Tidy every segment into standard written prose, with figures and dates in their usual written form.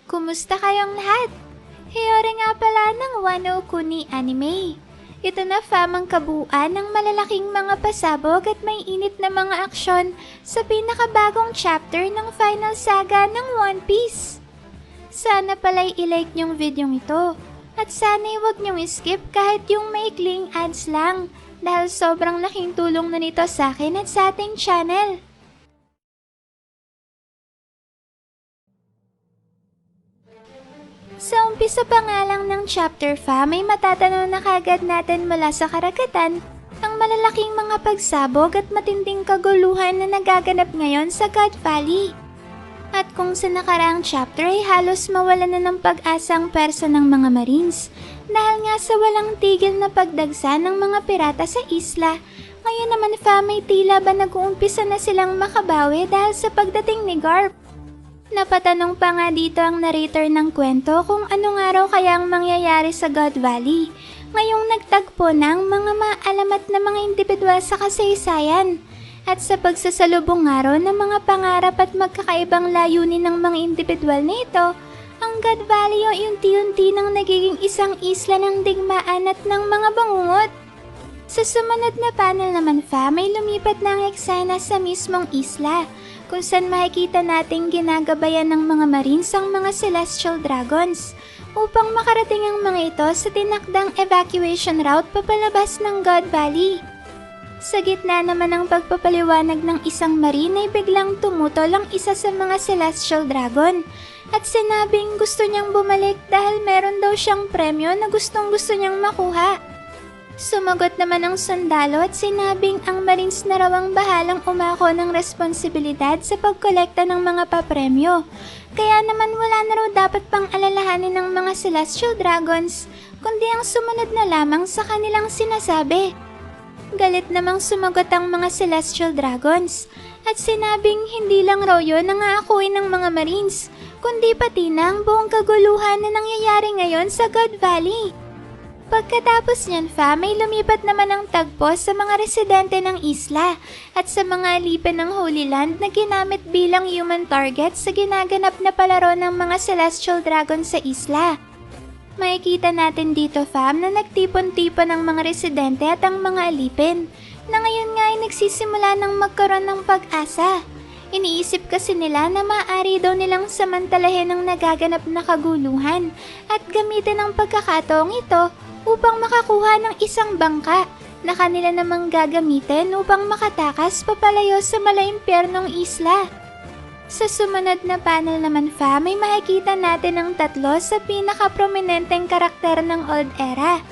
Kumusta kayong lahat? Hiyori nga pala ng Wano Kuni Anime. Ito na fam ang kabuuan ng malalaking mga pasabog at may init na mga aksyon sa pinakabagong chapter ng final saga ng One Piece. Sana pala'y ilike nyong videong ito at sana'y huwag nyong skip kahit yung maikling ads lang dahil sobrang laking tulong na nito sa akin at sa ating channel. Sa umpisa pa nga lang ng chapter fam ay matatanaw na kagad natin mula sa karagatan ang malalaking mga pagsabog at matinding kaguluhan na nagaganap ngayon sa God Valley. At kung sa nakaraang chapter ay halos mawala na ng pag-asa ang persa ng mga Marines dahil nga sa walang tigil na pagdagsa ng mga pirata sa isla, ngayon naman fam ay tila ba nag-uumpisa na silang makabawi dahil sa pagdating ni Garp. Napatanong pa nga dito ang narrator ng kwento kung anong araw kaya ang mangyayari sa God Valley ngayong nagtagpo ng mga maalamat na mga indibidwal sa kasaysayan at sa pagsasalubong araw ng mga pangarap at magkakaibang layunin ng mga indibidwal na ito, ang God Valley ay unti-unti nang nagiging isang isla ng digmaan at ng mga bangungot. Sa sumunod na panel naman fam ay lumipat na ang eksena sa mismong isla kung saan makikita nating ginagabayan ng mga Marines ang mga Celestial Dragons upang makarating ang mga ito sa tinakdang evacuation route papalabas ng God Valley. Sa gitna naman ng pagpapaliwanag ng isang Marine ay biglang tumutol ang isa sa mga Celestial Dragon at sinabing gusto niyang bumalik dahil meron daw siyang premyo na gustong-gusto niyang makuha. Sumagot naman ang sundalo at sinabing ang Marines na raw ang bahalang umako ng responsibilidad sa pagkolekta ng mga papremyo. Kaya naman wala na raw dapat pang alalahanin ng mga Celestial Dragons, kundi ang sumunod na lamang sa kanilang sinasabi. Galit namang sumagot ang mga Celestial Dragons at sinabing hindi lang raw yun ang aakuin ng mga Marines, kundi pati na ang buong kaguluhan na nangyayari ngayon sa God Valley. Pagkatapos niyan fam ay lumipat naman ang tagpo sa mga residente ng isla at sa mga alipin ng Holy Land na ginamit bilang human target sa ginaganap na palaro ng mga Celestial Dragon sa isla. Makikita natin dito fam na nagtipon-tipon ang mga residente at ang mga alipin na ngayon nga ay nagsisimula ng magkaroon ng pag-asa. Iniisip kasi nila na maaari daw nilang samantalahin ang nagaganap na kaguluhan at gamitin ang pagkakataong ito upang makakuha ng isang bangka na kanila namang gagamitin upang makatakas papalayo sa malaimpyernong isla. Sa sumunod na panel naman fam ay makikita natin ang tatlo sa pinaka-prominenteng karakter ng Old Era.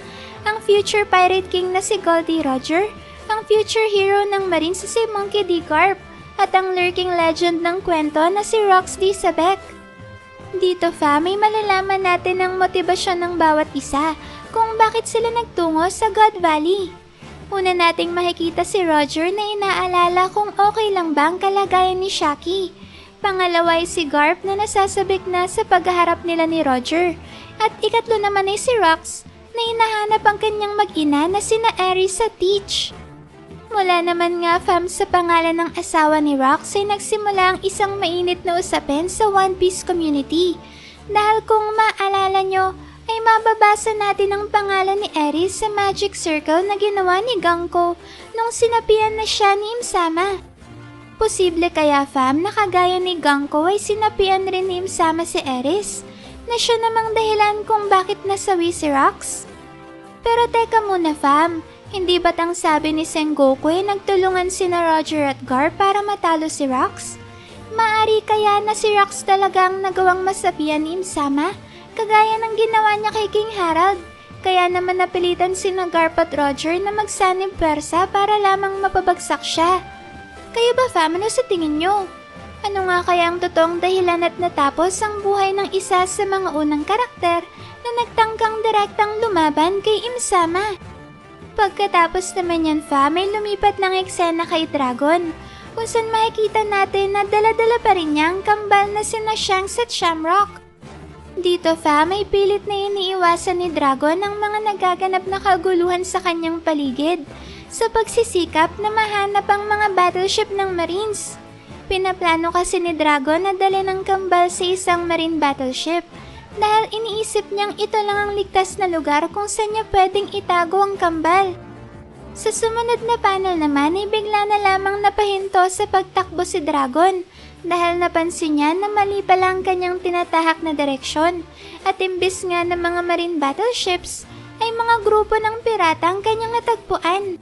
Ang future Pirate King na si Goldie Roger, ang future hero ng Marines si Monkey D. Garp, at ang lurking legend ng kwento na si Rox D. Sabek. Dito fam ay malalaman natin ang motibasyon ng bawat isa kung bakit sila nagtungo sa God Valley. Una nating makikita si Roger na inaalala kung okay lang ba ang kalagayan ni Shaki. Pangalawa ay si Garp na nasasabik na sa paghaharap nila ni Roger. At ikatlo naman ay si Rox na hinahanap ang kanyang mag-ina na sina Aries sa Teach. Mula naman nga fam sa pangalan ng asawa ni Rox ay nagsimula ang isang mainit na usapin sa One Piece community. Dahil kung maalala nyo, ay mababasa natin ang pangalan ni Aries sa Magic Circle na ginawa ni Ganko nung sinapian na siya ni Imsama. Posible kaya fam na kagaya ni Ganko ay sinapian rin ni Imsama si Aries na siya namang dahilan kung bakit nasawi si Rox? Pero teka muna fam, hindi ba't ang sabi ni Sengoku ay nagtulungan sina Roger at Garp para matalo si Rox? Maari kaya na si Rox talagang nagawang masabihan ni Imsama? Kagaya ng ginawa niya kay King Harald, kaya naman napilitan sina Garp at Roger na magsanib persa para lamang mapabagsak siya. Kayo ba fam, ano sa tingin nyo? Ano nga kaya ang totoong dahilan at natapos ang buhay ng isa sa mga unang karakter na nagtangkang direktang lumaban kay Imsama? Pagkatapos naman yan fam, ay lumipat ng eksena kay Dragon, kung saan makikita natin na dala-dala pa rin niya ang kambal na sina Shanks at Shamrock. Dito fam ay pilit na iniiwasan ni Dragon ang mga nagaganap na kaguluhan sa kanyang paligid sa pagsisikap na mahanap ang mga battleship ng Marines. Pinaplano kasi ni Dragon na dalhin ang kambal sa isang marine battleship dahil iniisip niyang ito lang ang ligtas na lugar kung saan niya pwedeng itago ang kambal. Sa sumunod na panel naman ay bigla na lamang napahinto sa pagtakbo si Dragon dahil napansin niya na mali pala ang kanyang tinatahak na direksyon at imbis nga ng mga marine battleships ay mga grupo ng pirata ang kanyang natagpuan.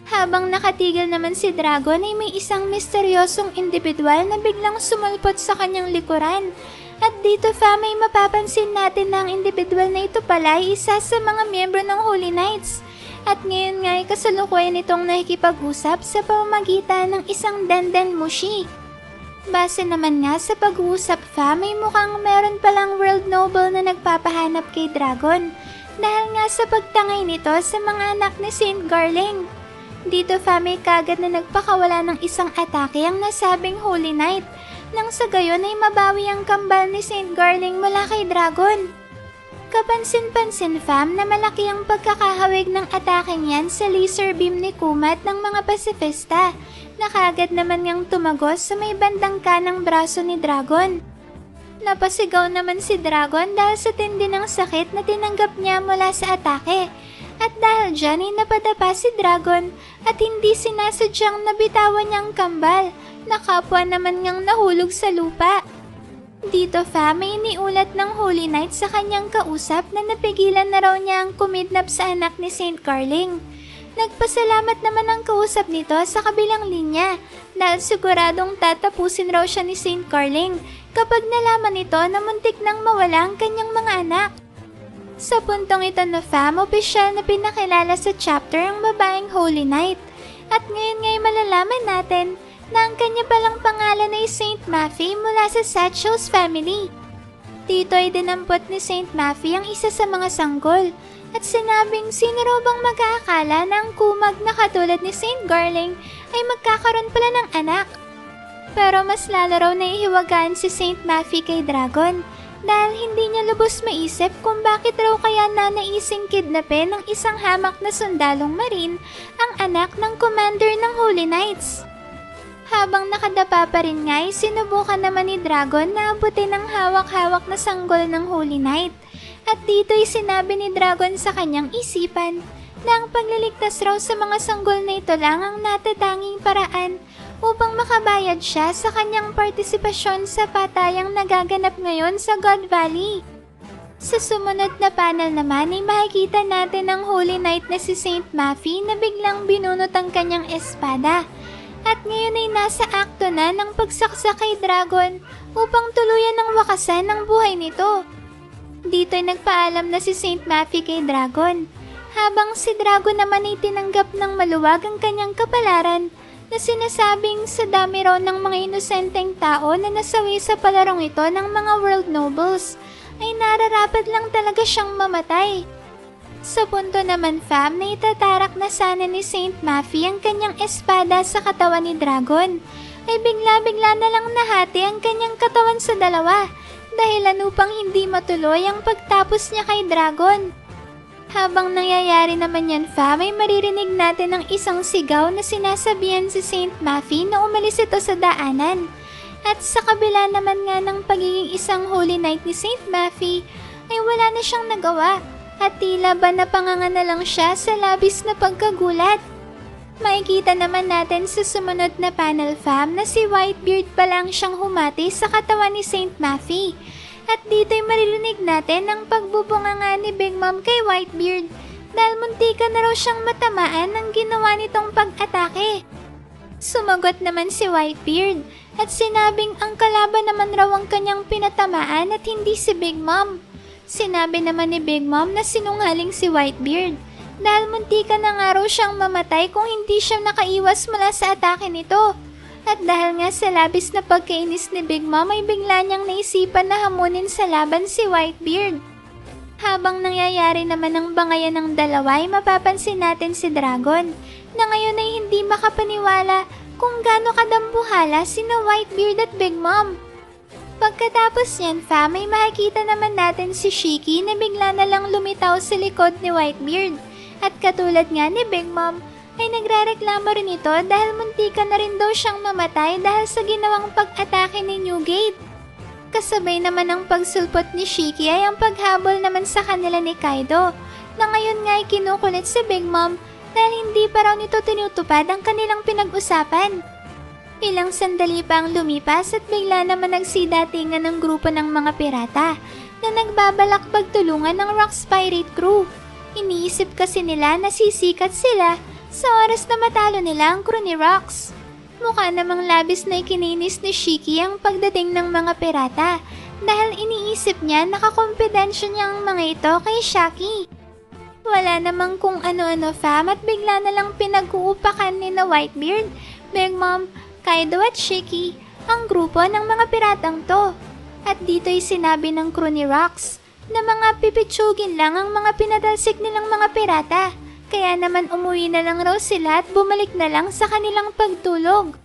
Habang nakatigil naman si Dragon ay may isang misteryosong individual na biglang sumulpot sa kanyang likuran. At dito may mapapansin natin na ang individual na ito pala ay isa sa mga miyembro ng Holy Knights. At ngayon nga ay kasalukuyan itong nakikipag-usap sa pamamagitan ng isang Denden Mushi. Base naman nga sa pag-uusap may mukhang meron palang world noble na nagpapahanap kay Dragon dahil nga sa pagtangay nito sa mga anak ni Saint Garling. Dito may kagad na nagpakawala ng isang atake ang nasabing Holy Knight nang sa gayon ay mabawi ang kambal ni Saint Garling mula kay Dragon. Kapansin-pansin na malaki ang pagkakahawig ng atake niyan sa laser beam ni Kumat ng mga pasifista na kagad naman ngang tumagos sa may bandang kanang braso ni Dragon. Napasigaw naman si Dragon dahil sa tindi ng sakit na tinanggap niya mula sa atake. At dahil dyan ay napadapa si Dragon at hindi sinasadyang nabitawan niyang kambal na kapwa naman ngang nahulog sa lupa. Dito may iniulat ng Holy Knight sa kanyang kausap na napigilan na raw niya ang kumidnap sa anak ni Saint Garling. Nagpasalamat naman ang kausap nito sa kabilang linya dahil siguradong tatapusin raw siya ni Saint Garling kapag nalaman nito na muntik nang mawala ang kanyang mga anak. Sa puntong ito opisyal na pinakilala sa chapter ang babaeng Holy Knight. At ngayon nga'y malalaman natin na ang kanya palang pangalan ay Saint Maffy mula sa Satchel's family. Dito ay dinampot ni Saint Maffy ang isa sa mga sanggol at sinabing sino raw bang mag-aakala na ang kumag na katulad ni Saint Garling ay magkakaroon pala ng anak. Pero mas lalo raw naihiwagaan si Saint Maffy kay Dragon dahil hindi niya lubos maisip kung bakit raw kaya nanaising kidnapin ng isang hamak na sundalong marine ang anak ng commander ng Holy Knights. Habang nakadapa pa rin nga sinubukan naman ni Dragon na abutin ang hawak-hawak na sanggol ng Holy Knight. At dito'y sinabi ni Dragon sa kanyang isipan na ang pagliligtas raw sa mga sanggol na ito lang ang natatanging paraan upang makabayad siya sa kanyang partisipasyon sa patayang nagaganap ngayon sa God Valley. Sa sumunod na panel naman ay makikita natin ang Holy Knight na si Saint Maffy na biglang binunot ang kanyang espada. At ngayon ay nasa akto na ng pagsaksak kay Dragon upang tuluyan ng wakasan ng buhay nito. Dito ay nagpaalam na si Saint Maffy kay Dragon, habang si Dragon naman ay tinanggap ng maluwag ang kanyang kapalaran na sinasabing sa dami raw ng mga inosenteng tao na nasawi sa palarong ito ng mga world nobles ay nararapat lang talaga siyang mamatay. Sa punto naman na itatarak na sana ni Saint Maffy ang kanyang espada sa katawan ni Dragon, ay bigla-bigla na lang nahati ang kanyang katawan sa dalawa dahilan upang hindi matuloy ang pagtapos niya kay Dragon. Habang nangyayari naman yan may maririnig natin ang isang sigaw na sinasabihan si Saint Maffy na umalis ito sa daanan. At sa kabila naman nga ng pagiging isang Holy Knight ni Saint Maffy ay wala na siyang nagawa. At tila ba napanganga na lang siya sa labis na pagkagulat. Makikita naman natin sa sumunod na panel na si Whitebeard pa lang siyang humati sa katawan ni Saint Maffy. At dito'y maririnig natin ang pagbubunganga ni Big Mom kay Whitebeard dahil muntikan na raw siyang matamaan ng ginawa nitong pag-atake. Sumagot naman si Whitebeard at sinabing ang kalaban naman raw ang kanyang pinatamaan at hindi si Big Mom. Sinabi naman ni Big Mom na sinungaling si Whitebeard dahil muntikan na nga raw siyang mamatay kung hindi siya nakaiwas mula sa atake nito. At dahil nga sa labis na pagkainis ni Big Mom ay bigla niyang naisipan na hamunin sa laban si Whitebeard. Habang nangyayari naman ang bangayan ng dalawa ay mapapansin natin si Dragon na ngayon ay hindi makapaniwala kung gaano kadambuhala sina Whitebeard at Big Mom. Pagkatapos niyan may makikita naman natin si Shiki na bigla na lang lumitaw sa likod ni Whitebeard. At katulad nga ni Big Mom, ay nagrereklamo rin ito dahil muntikan na rin daw siyang mamatay dahil sa ginawang pag-atake ni Newgate. Kasabay naman ng pagsulpot ni Shiki ay ang paghabol naman sa kanila ni Kaido, na ngayon nga ay kinukulit si Big Mom dahil hindi pa raw nito tinutupad ang kanilang pinag-usapan. Ilang sandali pa ang lumipas at bigla naman nagsidatingan ng grupo ng mga pirata na nagbabalak pagtulungan ng Rocks Pirate Crew. Iniisip kasi nila na sisikat sila sa oras na matalo nila ang crew ni Rocks. Mukha namang labis na ikininis ni Shiki ang pagdating ng mga pirata dahil iniisip niya nakakompidensya niya ang mga ito kay Shaki. Wala namang kung ano-ano fam at bigla na lang pinag-uupakan ni na Whitebeard, Big Mom, Kaido at Shiki ang grupo ng mga piratang to. At dito'y sinabi ng crew ni Rocks na mga pipitsugin lang ang mga pinadalsik nilang mga pirata. Kaya naman umuwi na lang raw sila at bumalik na lang sa kanilang pagtulog.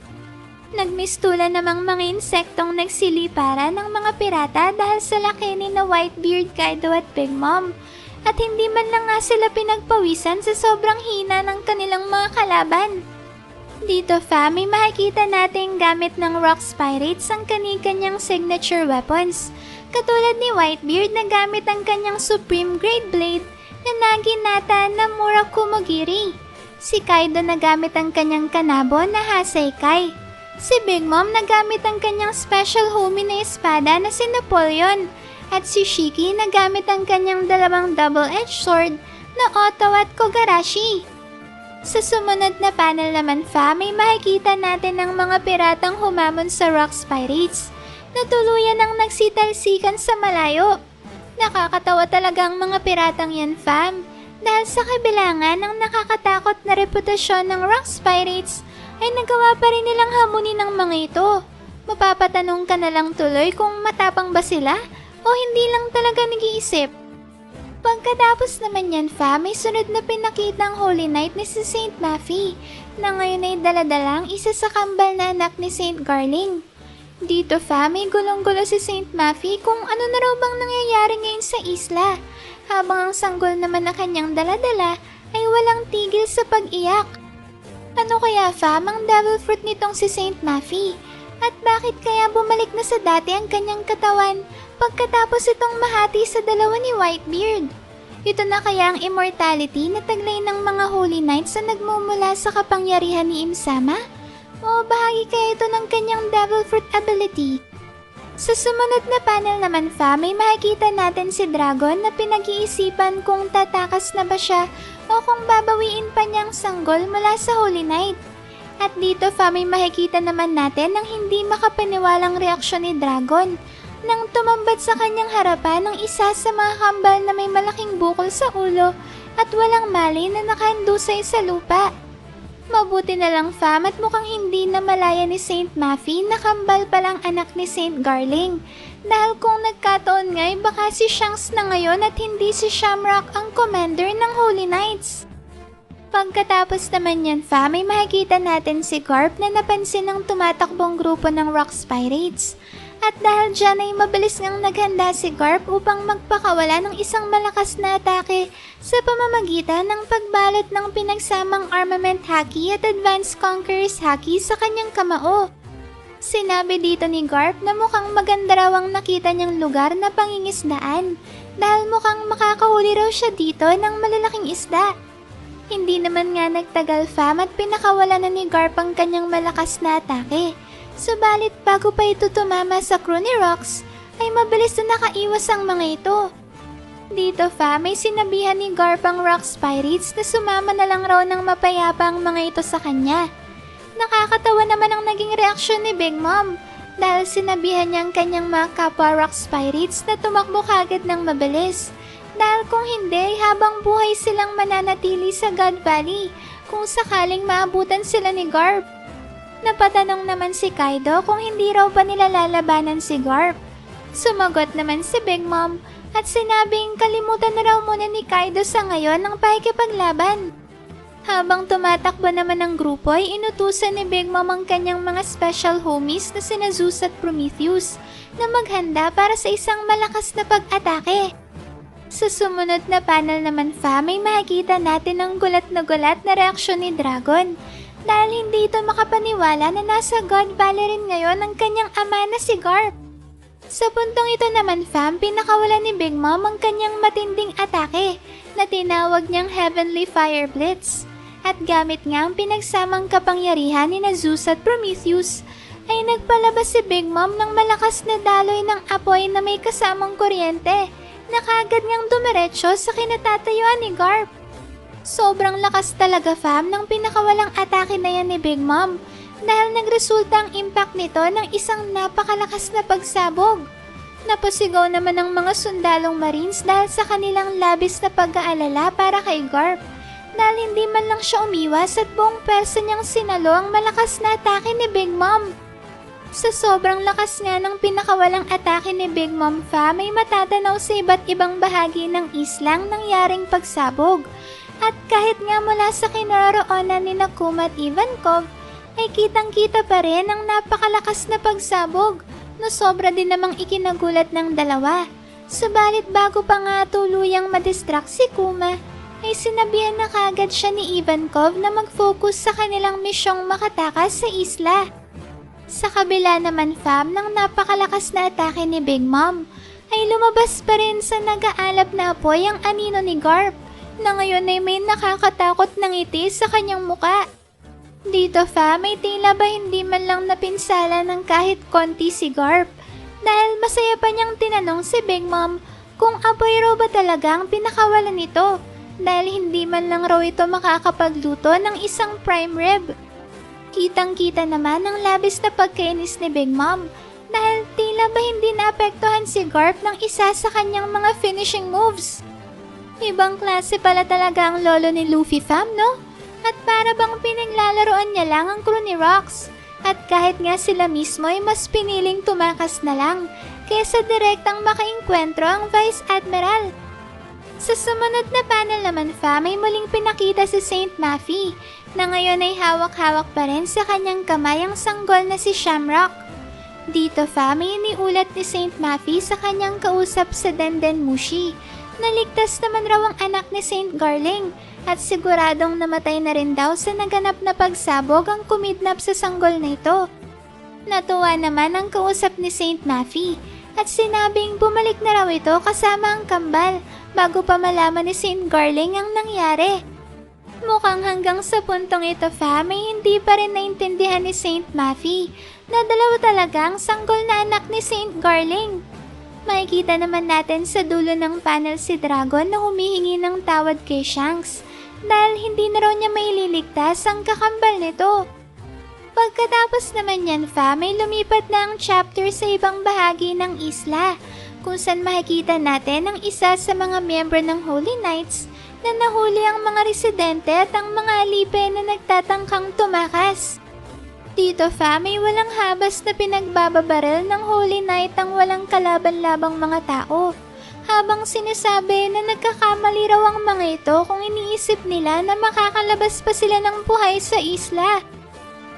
Nagmistulan namang mga insektong nagsilipara ng mga pirata dahil sa laki ni na Whitebeard, Kaido at Big Mom. At hindi man lang nga sila pinagpawisan sa sobrang hina ng kanilang mga kalaban. Dito fam, may makikita natin gamit ng Rocks Pirates ang kani-kanyang signature weapons. Katulad ni Whitebeard na gamit ang kanyang Supreme Great Blade na naginata na Murakumogiri. Si Kaido na gamit ang kanyang kanabo na Haseikai. Si Big Mom na gamit ang kanyang special homie na espada na si Napoleon. At si Shiki na gamit ang kanyang dalawang double-edged sword na Oto at Kogarashi. Sa sumunod na panel naman fam, may makikita natin ang mga piratang humamon sa Rocks Pirates na tuluyan ang nagsitalsikan sa malayo. Nakakatawa talaga ang mga piratang yan fam dahil sa kabilangan ng nakakatakot na reputasyon ng Rocks Pirates ay nagawa pa rin nilang hamunin ng mga ito. Mapapatanong ka na lang tuloy kung matapang ba sila o hindi lang talaga nag-iisip. Pagkatapos naman yan fam, may sunod na pinakita ang Holy Knight ni si Saint Maffy na ngayon ay daladalang isa sa kambal na anak ni Saint Garling. Dito fam, may gulong-gulo si Saint Maffy kung ano na raw bang nangyayari ngayon sa isla, habang ang sanggol naman na kanyang daladala ay walang tigil sa pag-iyak. Ano kaya fam ang devil fruit nitong si Saint Maffy? At bakit kaya bumalik na sa dati ang kanyang katawan pagkatapos itong mahati sa dalawa ni Whitebeard? Ito na kaya ang immortality na taglay ng mga Holy Knights na nagmumula sa kapangyarihan ni Im-sama? O bahagi kaya ito ng kanyang devil fruit ability? Sa sumunod na panel naman fam, may makikita natin si Dragon na pinag-iisipan kung tatakas na ba siya o kung babawiin pa niyang sanggol mula sa Holy Knight. At dito fam, may makikita naman natin ang hindi makapaniwalang reaksyon ni Dragon nang tumambad sa kanyang harapan ng isa sa mga kambal na may malaking bukol sa ulo at walang mali na nakahandusay sa lupa. Mabuti na lang fam at mukhang hindi na malaya ni Saint Maffy na kambal palang anak ni Saint Garling. Dahil kung nagkataon nga'y baka si Shanks na ngayon at hindi si Shamrock ang commander ng Holy Knights. Pagkatapos naman yan fam, may makikita natin si Garp na napansin ng tumatakbong grupo ng Rocks Pirates. At dahil dyan ay mabilis ngang naghanda si Garp upang magpakawala ng isang malakas na atake sa pamamagitan ng pagbalot ng pinagsamang Armament Haki at Advanced Conqueror's Haki sa kanyang kamao. Sinabi dito ni Garp na mukhang maganda raw ang nakita niyang lugar na pangingisdaan dahil mukhang makakahuli raw siya dito ng malalaking isda. Hindi naman nga nagtagal fam at pinakawala na ni Garp ang kanyang malakas na atake. Subalit bago pa ito tumama sa crew ni Rocks, ay mabilis na nakaiwas ang mga ito. Dito fam, may sinabihan ni Garp ang Rocks Pirates na sumama na lang raw ng mapayapa ang mga ito sa kanya. Nakakatawa naman ang naging reaksyon ni Big Mom dahil sinabihan niya ang kanyang mga kapwa Rocks Pirates na tumakbo kagad ng mabilis. Dahil kung hindi, habang buhay silang mananatili sa God Valley kung sakaling maabutan sila ni Garp. Napatanong naman si Kaido kung hindi raw ba nila lalabanan si Garp. Sumagot naman si Big Mom at sinabing kalimutan na raw muna ni Kaido sa ngayon ang pakikipaglaban. Habang tumatakbo naman ang grupo ay inutusan ni Big Mom ang kanyang mga special homies na sina Zeus at Prometheus na maghanda para sa isang malakas na pag-atake. Sa sumunod na panel naman may makikita natin ang gulat na reaksyon ni Dragon dahil hindi ito makapaniwala na nasa God Valley rin ngayon ang kanyang ama na si Garp. Sa puntong ito naman pinakawala ni Big Mom ang kanyang matinding atake na tinawag niyang Heavenly Fire Blitz at gamit nga ang pinagsamang kapangyarihan ni Zeus at Prometheus ay nagpalabas si Big Mom ng malakas na daloy ng apoy na may kasamang kuryente na kaagad niyang dumiretso sa kinatatayuan ni Garp. Sobrang lakas talaga ng pinakawalang atake na yan ni Big Mom dahil nagresulta ang impact nito ng isang napakalakas na pagsabog. Napasigaw naman ang mga sundalong Marines dahil sa kanilang labis na pag-aalala para kay Garp dahil hindi man lang siya umiwas at buong pwersa niyang sinalo ang malakas na atake ni Big Mom. Sa sobrang lakas nga ng pinakawalang atake ni Big Mom may matatanaw sa iba't ibang bahagi ng islang nangyaring pagsabog. At kahit nga mula sa kinaroroonan ni Nakuma at Ivankov, ay kitang-kita pa rin ang napakalakas na pagsabog na sobra din namang ikinagulat ng dalawa. Subalit bago pa nga tuluyang madistract si Kuma, ay sinabihan na kagad siya ni Ivankov na mag-focus sa kanilang misyong makatakas sa isla. Sa kabila naman ng napakalakas na atake ni Big Mom, ay lumabas pa rin sa nag-aalab na apoy ang anino ni Garp na ngayon ay may nakakatakot na ngiti sa kanyang muka. Dito may tila ba hindi man lang napinsala ng kahit konti si Garp dahil masaya pa niyang tinanong si Big Mom kung apoy raw ba talaga ang pinakawalan nito dahil hindi man lang raw ito makakapagluto ng isang prime rib. Kitang-kita naman ang labis na pagkainis ni Big Mom dahil tila ba hindi naapektuhan si Garp ng isa sa kanyang mga finishing moves. Ibang klase pala talaga ang lolo ni Luffy no? At para bang pinaglalaroan niya lang ang crew ni Rox. At kahit nga sila mismo ay mas piniling tumakas na lang kaysa direktang makainkwentro ang Vice Admiral. Sa sumunod na panel naman may muling pinakita si Saint Maffy na ngayon ay hawak-hawak pa rin sa kanyang kamay ang sanggol na si Shamrock. Dito may iniulat ni Saint Maffy sa kanyang kausap sa Denden Mushi na ligtas naman raw ang anak ni Saint Garling at siguradong namatay na rin daw sa naganap na pagsabog ang kumidnap sa sanggol na ito. Natuwa naman ang kausap ni Saint Maffy at sinabing bumalik na raw ito kasama ang kambal bago pa malaman ni Saint Garling ang nangyari. Mukhang hanggang sa puntong ito may hindi pa rin naintindihan ni Saint Maffy na dalawa talaga ang sanggol na anak ni Saint Garling. Makikita naman natin sa dulo ng panel si Dragon na humihingi ng tawad kay Shanks dahil hindi na raw niya maililigtas ang kakambal nito. Pagkatapos naman yan may lumipat na ang chapter sa ibang bahagi ng isla kung saan makikita natin ang isa sa mga miyembro ng Holy Knights na nahuli ang mga residente at ang mga alipe na nagtatangkang tumakas. Dito may walang habas na pinagbababaril ng Holy Knight ang walang kalaban-labang mga tao. Habang sinasabi na nagkakamali raw ang mga ito kung iniisip nila na makakalabas pa sila ng buhay sa isla.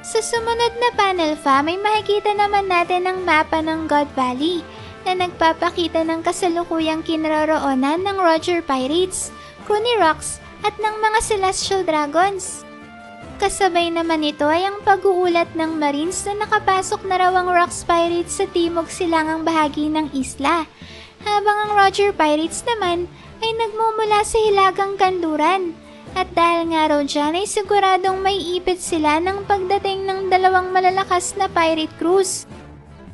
Sa sumunod na panel may makikita naman natin ang mapa ng God Valley na nagpapakita ng kasalukuyang kinaroroonan ng Roger Pirates, crew ni Rox at ng mga Celestial Dragons. Kasabay naman ito ay ang pag-uulat ng Marines na nakapasok na raw ang Rox Pirates sa timog silangang bahagi ng isla, habang ang Roger Pirates naman ay nagmumula sa hilagang kanluran. At dahil nga raw dyan ay siguradong may ipit sila ng pagdating ng dalawang malalakas na pirate crews.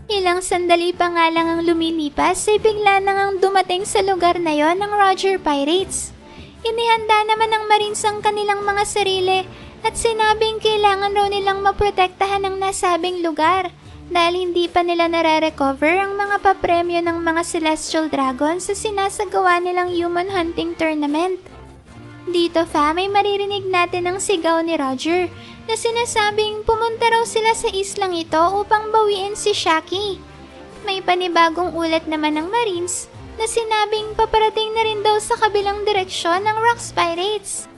Ilang sandali pa nga lang ang lumilipas ay bigla na ngang dumating sa lugar na yon ng Roger Pirates. Inihanda naman ng Marines ang kanilang mga sarili at sinabing kailangan raw nilang maprotektahan ang nasabing lugar dahil hindi pa nila nare-recover ang mga papremyo ng mga Celestial Dragons sa sinasagawa nilang human hunting tournament. Dito may maririnig natin ang sigaw ni Roger na sinasabing pumunta raw sila sa islang ito upang bawiin si Shaki. May panibagong ulat naman ng Marines na sinabing paparating na rin daw sa kabilang direksyon ng Rox Pirates.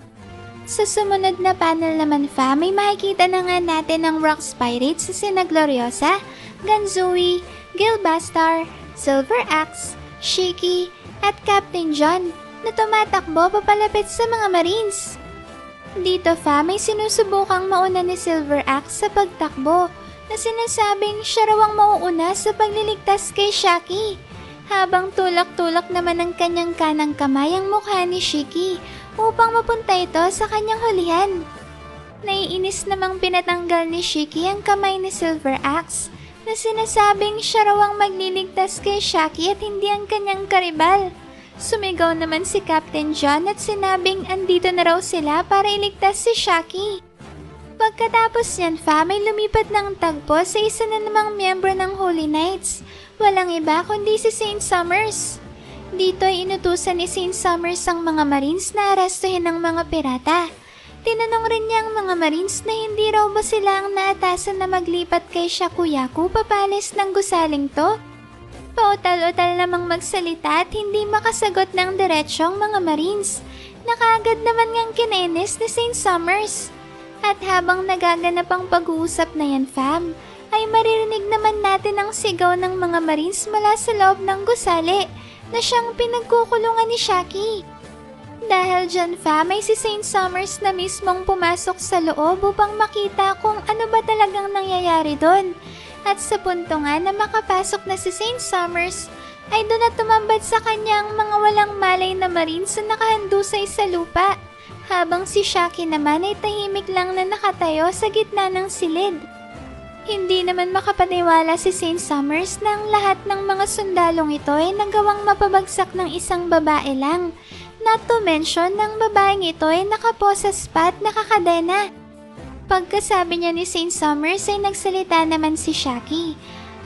Sa sumunod na panel naman may makikita na nga natin ang Rox Pirates sa sina Gloriosa, Ganzui, Gilbastar, Silver Axe, Shiki, at Captain John na tumatakbo papalapit sa mga Marines. Dito may sinusubukang mauna ni Silver Axe sa pagtakbo na sinasabing siya raw ang mauuna sa pagliligtas kay Shaki, habang tulak-tulak naman ng kanyang kanang kamay ang mukha ni Shiki upang mapunta ito sa kanyang hulihan. Naiinis namang pinatanggal ni Shiki ang kamay ni Silver Axe na sinasabing siya raw ang magliligtas kay Shaki at hindi ang kanyang karibal. Sumigaw naman si Captain John at sinabing andito na raw sila para iligtas si Shaki. Pagkatapos niyan may lumipat ng tagpo sa isa na namang miyembro ng Holy Knights. Walang iba kundi si Saint Summers. Dito ay inutusan ni Saint Summers ang mga Marines na arestuhin ng mga pirata. Tinanong rin niya ang mga Marines na hindi raw ba sila ang naatasan na maglipat kay Shakuyaku papalis ng gusaling to? Pautal-utal namang magsalita at hindi makasagot ng diretsyong mga Marines. Nakaagad naman ngang kinainis ni Saint Summers. At habang nagaganap ang pag-uusap na yan, fam, ay maririnig naman natin ang sigaw ng mga Marines mula sa loob ng gusali na siyang pinagkukulungan ni Shaki. Dahil dyan, fam, ay si Saint Summers na mismong pumasok sa loob upang makita kung ano ba talagang nangyayari doon. At sa punto nga na makapasok na si Saint Summers, ay doon na tumambad sa kanyang mga walang malay na Marines na nakahandusay sa lupa. Habang si Shaki naman ay tahimik lang na nakatayo sa gitna ng silid. Hindi naman makapaniwala si Saint Summers na ang lahat ng mga sundalong ito ay nagawang mapabagsak ng isang babae lang. Not to mention ng babaeng ito ay nakaposas pa at nakakadena. Pagkasabi niya ni Saint Summers ay nagsalita naman si Shaki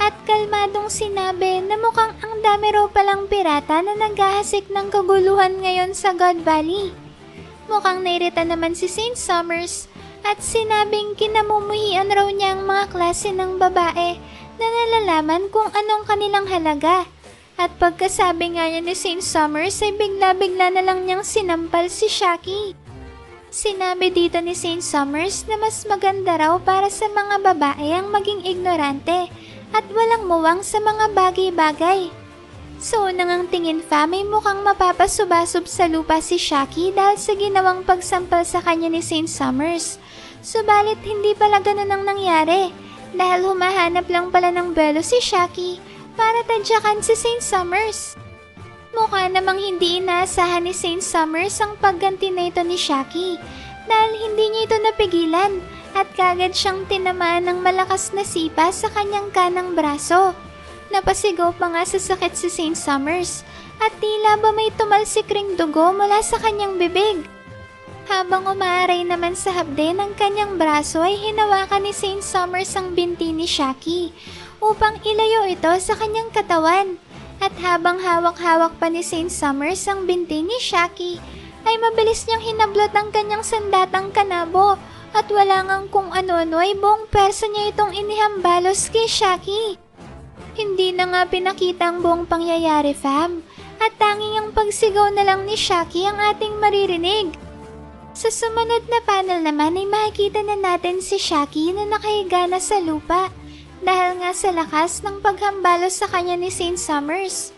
at kalmadong sinabi na mukhang ang dami raw palang pirata na naghahasik ng kaguluhan ngayon sa God Valley. Mukhang nairita naman si Saint Summers at sinabing kinamumuhian raw niya ang mga klase ng babae na nalalaman kung anong kanilang halaga. At pagkasabi nga niya ni Saint Summers ay bigla-bigla na lang niyang sinampal si Shaki. Sinabi dito ni Saint Summers na mas maganda raw para sa mga babae ang maging ignorante at walang muwang sa mga bagay-bagay. So unang tingin may mukhang mapapasubasub sa lupa si Shaki dahil sa ginawang pagsampal sa kanya ni Saint Summers. Subalit hindi pala ganun ang nangyari dahil humahanap lang pala ng belo si Shaki para tadyakan si Saint Summers. Mukha namang hindi inaasahan ni Saint Summers ang pagganti na ito ni Shaki dahil hindi niya ito napigilan at kagad siyang tinamaan ng malakas na sipa sa kanyang kanang braso. Napasigaw pa nga sa sakit si Saint Summers at tila ba may tumalsik ring dugo mula sa kanyang bibig. Habang umaaray naman sa hapde ng kanyang braso ay hinawakan ni Saint Summers ang binti ni Shaki upang ilayo ito sa kanyang katawan. At habang hawak-hawak pa ni Saint Summers ang binti ni Shaki ay mabilis niyang hinablot ang kanyang sandatang kanabo at wala ngang kung ano-ano ay buong persa niya itong inihambalos kay Shaki. Hindi na nga pinakita ang buong pangyayari, fam, at tanging ang pagsigaw na lang ni Shaki ang ating maririnig. Sa sumunod na panel naman ay makikita na natin si Shaki na nakahiga na sa lupa dahil nga sa lakas ng paghambalos sa kanya ni Saint Summers.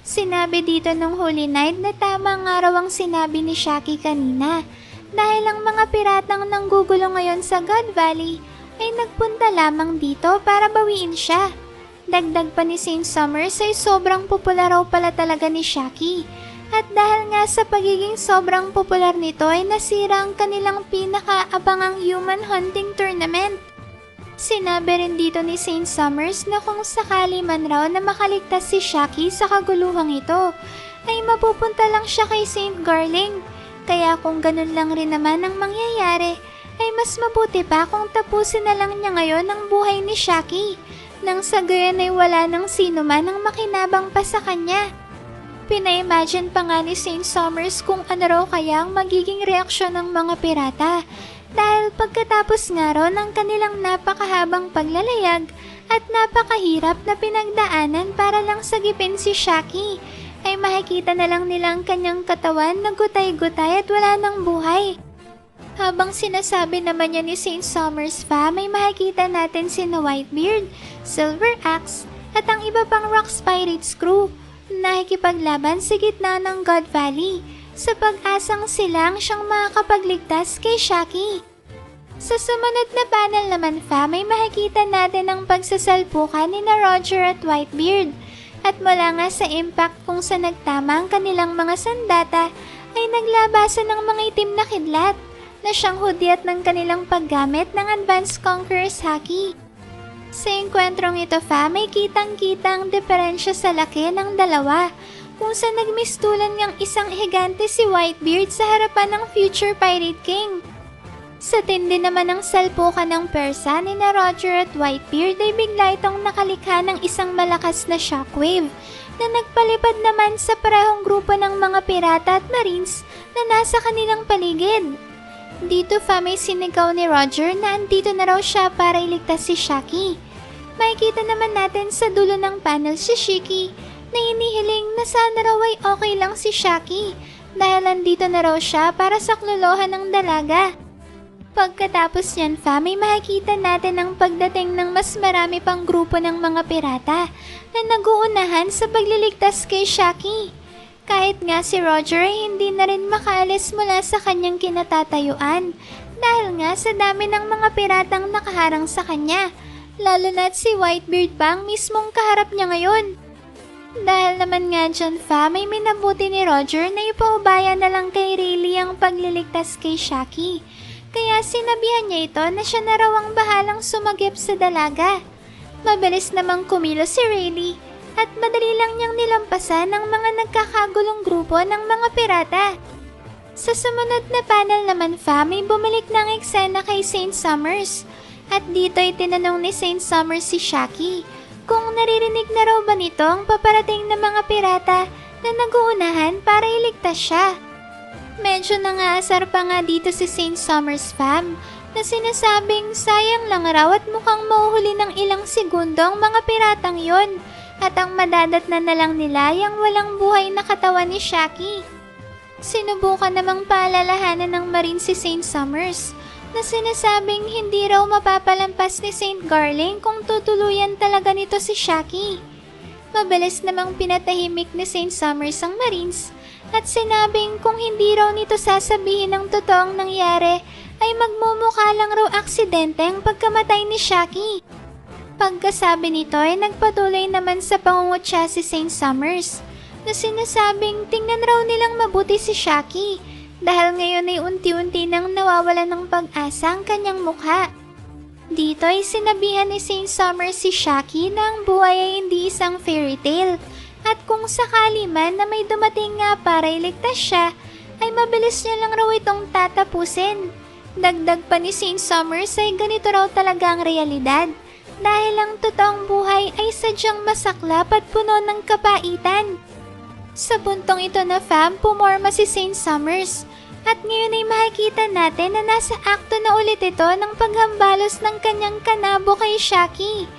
Sinabi dito ng Holy Knight na tama nga raw ang sinabi ni Shaki kanina dahil ang mga piratang nanggugulo ngayon sa God Valley ay nagpunta lamang dito para bawiin siya. Dagdag pa ni Saint Summers ay sobrang popular raw pala talaga ni Shaki. At dahil nga sa pagiging sobrang popular nito ay nasira ang kanilang pinakaabangang human hunting tournament. Sinabi rin dito ni Saint Summers na kung sakali man raw na makaligtas si Shaki sa kaguluhang ito, ay mapupunta lang siya kay Saint Garling. Kaya kung ganun lang rin naman ang mangyayari, ay mas mabuti pa kung tapusin na lang niya ngayon ang buhay ni Shaki. Nang sa gayon ay wala nang sino man ang makinabang pa sa kanya. Pina-imagine pa nga ni Saint Summers kung ano raw kaya ang magiging reaksyon ng mga pirata. Dahil pagkatapos nga raw ng kanilang napakahabang paglalayag at napakahirap na pinagdaanan para lang sagipin si Shaki, ay makikita na lang nila ang kanyang katawan na gutay-gutay at wala ng buhay. Habang sinasabi naman niya ni Saint Summers may makikita natin sina Whitebeard, Silver Axe, at ang iba pang Rocks Pirates crew nakikipaglaban sa gitna ng God Valley sa pag-asang silang siyang makakapagligtas kay Shaki. Sa sumunod na panel naman may makikita natin ang pagsasalpukan ni na Roger at Whitebeard. At mula nga sa impact kung sa nagtama ang kanilang mga sandata ay naglabasan ng mga itim na kidlat na siyang hudyat ng kanilang paggamit ng Advanced Conqueror's Haki. Sa engkwentrong ito may kitang-kita ang diferensya sa laki ng dalawa kung sa nagmistulan ngang isang higante si Whitebeard sa harapan ng future Pirate King. Sa tindi naman ng salpukan ng persa ni na Roger at Whitebeard ay bigla itong nakalikha ng isang malakas na shockwave na nagpalipad naman sa parehong grupo ng mga pirata at marines na nasa kanilang paligid. Dito may sinigaw ni Roger na andito na raw siya para iligtas si Shaki. Makikita naman natin sa dulo ng panel si Shiki na inihiling na sana raw ay okay lang si Shaki dahil andito na raw siya para saklolohan ng dalaga. Pagkatapos yan may makikita natin ang pagdating ng mas marami pang grupo ng mga pirata na naguunahan sa pagliligtas kay Shaki. Kahit nga si Roger ay hindi na rin makaalis mula sa kanyang kinatatayuan dahil nga sa dami ng mga piratang nakaharang sa kanya, lalo na't si Whitebeard pa ang mismong kaharap niya ngayon. Dahil naman nga dyan may minabuti ni Roger na ipaubaya na lang kay Rayleigh ang pagliligtas kay Shaki. Kaya sinabihan niya ito na siya na raw ang bahalang sumagip sa dalaga. Mabilis namang kumilos si Rayleigh at madali lang niyang nilampasan ang mga nagkakagulong grupo ng mga pirata. Sa sumunod na panel naman may bumalik ng eksena kay Saint Summers. At dito ay tinanong ni Saint Summers si Shaki kung naririnig na raw ba nito ang paparating na mga pirata na naguunahan para iligtas siya. Medyo nangaasar pa nga dito si Saint Summers na sinasabing sayang lang raw at mukhang mauhuli ng ilang segundo ang mga piratang yon. At ang madadatnan na lang nila yung walang buhay na katawan ni Shaki. Sinubukan namang paalalahanan ng Marine si Saint Summers na sinasabing hindi raw mapapalampas ni Saint Garling kung tutuluyan talaga nito si Shaki. Mabilis namang pinatahimik ni Saint Summers ang Marines at sinabing kung hindi raw nito sasabihin ang totoong nangyari ay magmumukha lang raw aksidente ang pagkamatay ni Shaki. Pagkasabi nito ay nagpatuloy naman sa pangungutya si Saint Summers na sinasabing tingnan raw nilang mabuti si Shaki dahil ngayon ay unti-unti nang nawawalan ng pag-asa ang kanyang mukha. Dito ay sinabihan ni Saint Summers si Shaki na ang buhay ay hindi isang fairy tale at kung sakali man na may dumating nga para iligtas siya ay mabilis niya lang raw itong tatapusin. Dagdag pa ni Saint Summers ay ganito raw talaga ang realidad. Dahil ang totoong buhay ay sadyang masaklap at puno ng kapaitan. Sa puntong ito na pumorma si Saint Summers at ngayon ay makikita natin na nasa akto na ulit ito ng paghambalos ng kanyang kanabo kay Shaki.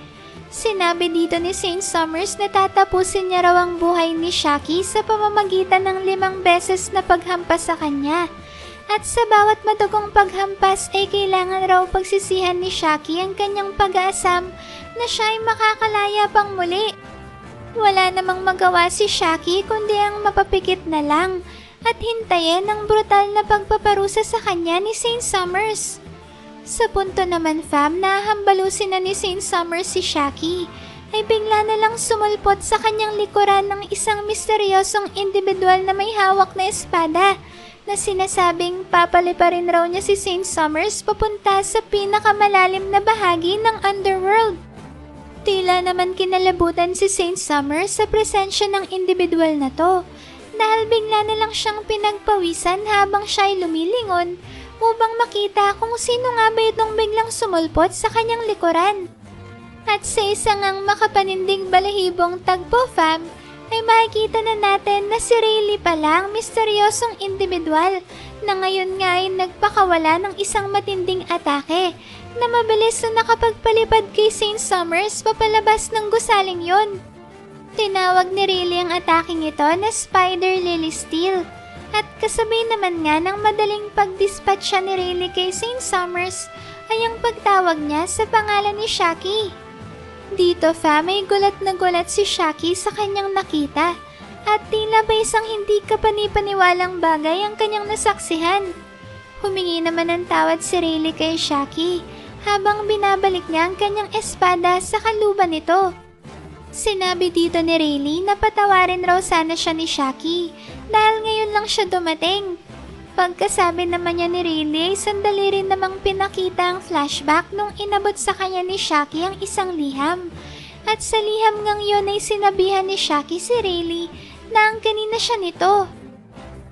Sinabi dito ni Saint Summers na tatapusin niya raw ang buhay ni Shaki sa pamamagitan ng 5 beses na paghampas sa kanya. At sa bawat madugong paghampas ay kailangan raw pagsisihan ni Shaki ang kanyang pag-aasam na siya ay makakalaya pang muli. Wala namang magawa si Shaki kundi ang mapapikit na lang at hintayin ang brutal na pagpaparusa sa kanya ni Saint Summers. Sa punto naman na hambalusin na ni Saint Summers si Shaki ay bigla na lang sumulpot sa kanyang likuran ng isang misteryosong individual na may hawak na espada na sinasabing papaliparin raw niya si Saint Summers papunta sa pinakamalalim na bahagi ng underworld. Tila naman kinalabutan si Saint Summers sa presensya ng individual na to dahil bigla na lang siyang pinagpawisan habang siya ay lumilingon upang makita kung sino nga ba itong biglang sumulpot sa kanyang likuran. At sa isang ang makapanindig balahibong tagpo ay makikita na natin na si Rayleigh pala ang misteryosong individual na ngayon nga ay nagpakawala ng isang matinding atake na mabilis na nakapagpalipad kay Saint Summers papalabas ng gusaling yon. Tinawag ni Rayleigh ang ataking ito na Spider Lily Steel at kasabay naman nga ng madaling pagdispatch ni Rayleigh kay Saint Summers ay ang pagtawag niya sa pangalan ni Shaki. Dito may gulat na gulat si Shaki sa kanyang nakita At tila ba isang hindi kapani-paniwalang bagay ang kanyang nasaksihan. Humingi naman ng tawad si Rayleigh kay Shaki habang binabalik niya ang kanyang espada sa kaluban nito. Sinabi dito ni Rayleigh na patawarin raw sana siya ni Shaki dahil ngayon lang siya dumating. Pagkasabi naman niya ni Rayleigh ay sandali rin namang pinakita ang flashback nung inabot sa kanya ni Shaki ang isang liham. At sa liham ngang yun ay sinabihan ni Shaki si Rayleigh na ang kanina siya nito.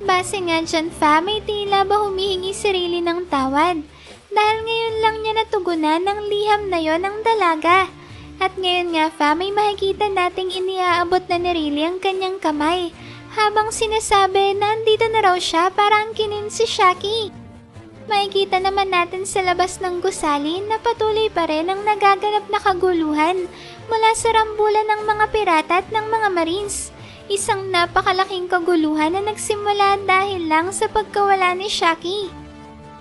Base nga dyan fam ay tila ba humihingi si Rayleigh ng tawad dahil ngayon lang niya natugunan ng liham na yon ng dalaga. At ngayon nga fam ay makikita nating iniaabot na ni Rayleigh ang kanyang kamay habang sinasabi na andito na raw siya para angkinin si Shaki. Makikita naman natin sa labas ng gusali na patuloy pa rin ang nagaganap na kaguluhan mula sa rambulan ng mga pirata at ng mga marines. Isang napakalaking kaguluhan na nagsimula dahil lang sa pagkawala ni Shaki.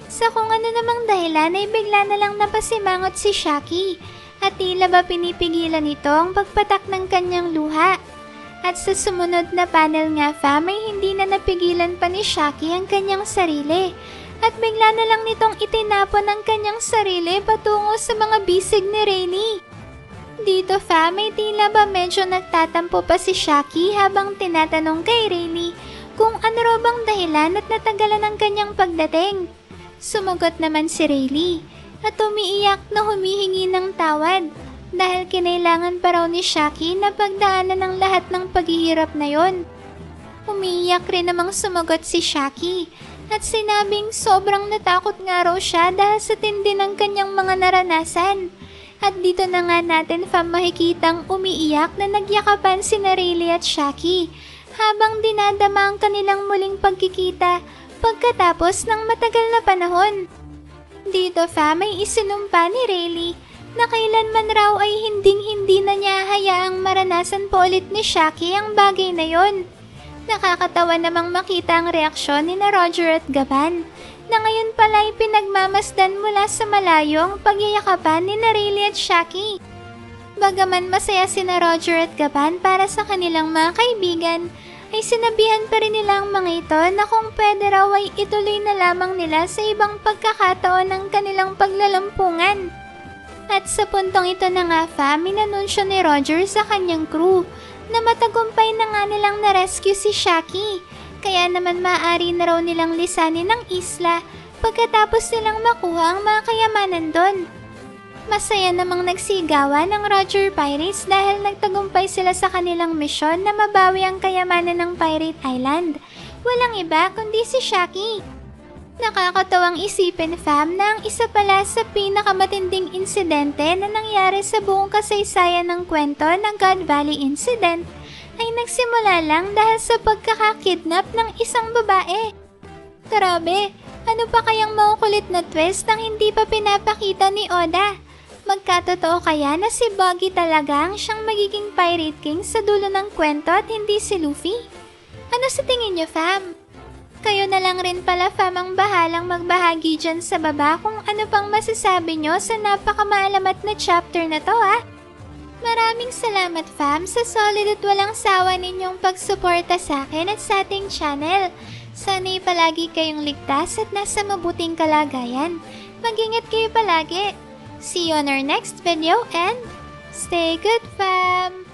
Sa kung ano namang dahilan ay bigla na lang napasimangot si Shaki at tila ba pinipigilan nito ang pagpatak ng kanyang luha. At sa sumunod na panel nga fam ay hindi na napigilan pa ni Shaki ang kanyang sarili at bigla na lang nitong itinapon ang kanyang sarili patungo sa mga bisig ni Rayleigh. Dito fam ay tila ba medyo nagtatampo pa si Shaki habang tinatanong kay Rayleigh kung ano raw bang dahilan at natagalan ang kanyang pagdating. Sumagot naman si Rayleigh at umiiyak na humihingi ng tawad dahil kinailangan pa raw ni Shaki na pagdaanan ng lahat ng paghihirap na yon. Umiiyak rin namang sumagot si Shaki at sinabing sobrang natakot nga raw siya dahil sa tindi ng kanyang mga naranasan. At dito na nga natin fam makikitang umiiyak na nagyakapan si Rayleigh at Shaki habang dinadama ang kanilang muling pagkikita pagkatapos ng matagal na panahon. Dito fam ay isinumpa ni Rayleigh na kailanman raw ay hinding-hindi na niya hayaang maranasan po ulit ni Shaki ang bagay na yon. Nakakatawa namang makita ang reaksyon ni Roger at Gaban na ngayon pala ay pinagmamasdan mula sa malayo ang pagyayakapan ni Rayleigh at Shaki. Bagaman masaya si Roger at Gaban para sa kanilang mga kaibigan, ay sinabihan pa rin nila ang mga ito na kung pwede raw ay ituloy na lamang nila sa ibang pagkakataon ng kanilang paglalampungan. At sa puntong ito na nga fam, inanunsyo ni Roger sa kanyang crew na matagumpay na nga nilang na-rescue si Shaki, kaya naman maaari na raw nilang lisanin ang isla pagkatapos nilang makuha ang mga kayamanan doon. Masaya namang nagsigawan ng Roger Pirates dahil nagtagumpay sila sa kanilang misyon na mabawi ang kayamanan ng Pirate Island. Walang iba kundi si Shaki. Nakakatawang isipin fam na ang isa pala sa pinakamatinding insidente na nangyari sa buong kasaysayan ng kwento ng God Valley Incident ay nagsimula lang dahil sa pagkakakidnap ng isang babae. Grabe, ano pa kayang maukulit na twist ang hindi pa pinapakita ni Oda? Magkatotoo kaya na si Buggy talaga ang siyang magiging Pirate King sa dulo ng kwento at hindi si Luffy? Ano sa tingin niyo fam? Kayo na lang rin pala fam ang bahalang magbahagi dyan sa baba kung ano pang masasabi nyo sa napakamaalamat na chapter na to ha. Maraming salamat fam sa solid at walang sawa ninyong pagsuporta sa akin at sa ating channel. Sana'y palagi kayong ligtas at nasa mabuting kalagayan. Mag-ingat kayo palagi. See you on our next video and stay good fam!